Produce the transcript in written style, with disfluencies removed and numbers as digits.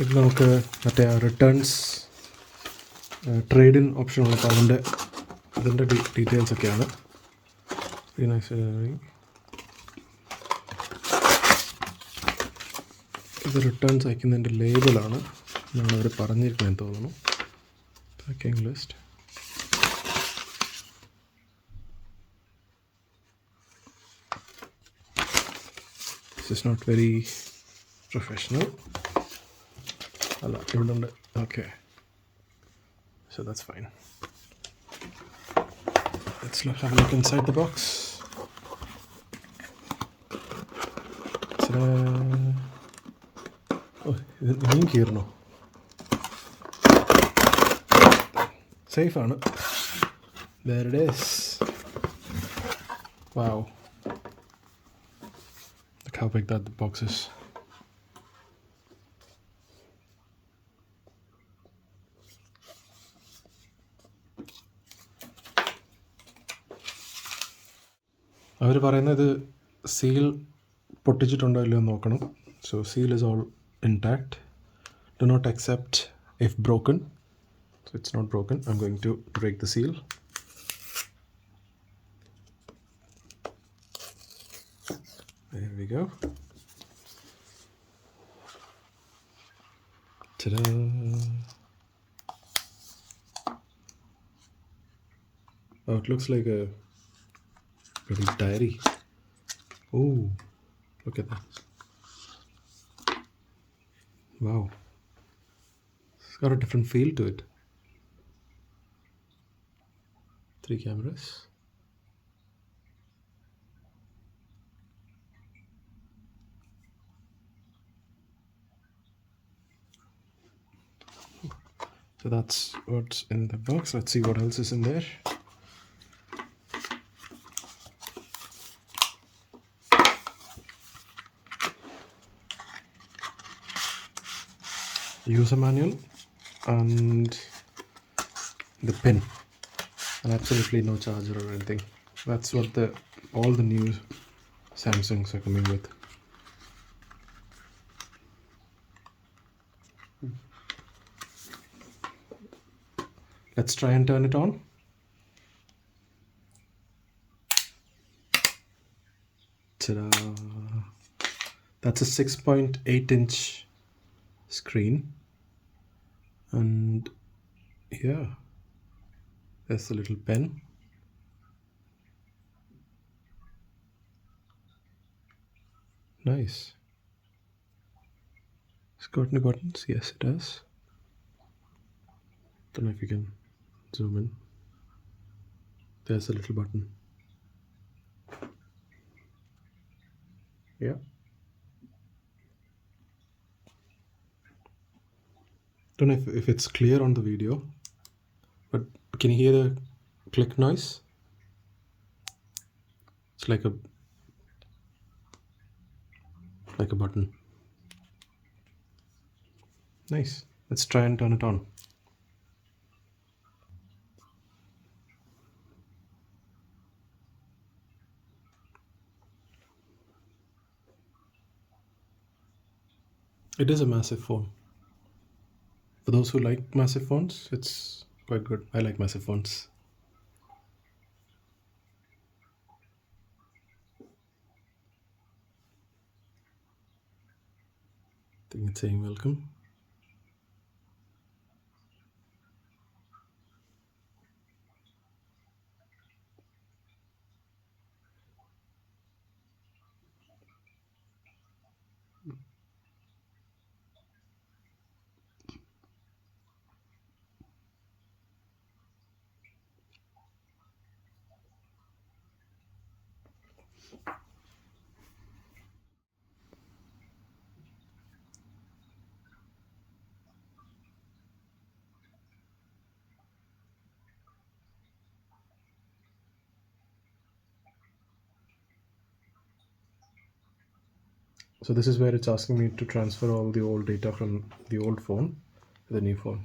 ഇത് നമുക്ക് മറ്റേ റിട്ടേൺസ് ട്രേഡ് ഇൻ ഓപ്ഷൻ ഉണ്ട്. അപ്പോൾ അതിൻ്റെ ഡീറ്റെയിൽസ് ഒക്കെയാണ്. ഇത് റിട്ടേൺസ് അയക്കുന്നതിൻ്റെ ലേബലാണ് എന്നാണ് അവർ പറഞ്ഞിരിക്കുന്നതെന്ന് തോന്നുന്നു. Packing list. This is not very professional. അല്ല, ഇവിടെ ഉണ്ട്. Okay, so that's fine. Let's have a look inside the box. Oh, ഇനിയും കീറണോ? സേഫ് ആണ്. There it is. Wow. Look how big that the box is. അവർ പറയുന്നത് seal പൊട്ടിച്ചിട്ടുണ്ടോ ഇല്ലയോ എന്ന് നോക്കണം. So seal is all intact. Do not accept if broken. So it's not broken. I'm going to break the seal. There we go. Ta-da! Oh, it looks like a little diary. Oh, look at that. Wow, it's got a different feel to it. 3 cameras. So that's what's in the box. Let's see what else is in there. User manual and the pin, and absolutely no charger or anything. That's what all the new Samsungs are coming with. Let's try and turn it on. Ta-da! That's a 6.8-inch screen, and yeah, there's a little pen. Nice. It's got any buttons? Yes, it does. Don't know if you can zoom in. There's a little button. Yeah. Don't know if it's clear on the video, but can you hear the click noise? It's like a button. Nice. Let's try and turn it on. It is a massive phone. For those who like massive phones, it's quite good. I like massive phones. I think it's saying welcome. So this is where it's asking me to transfer all the old data from the old phone to the new phone.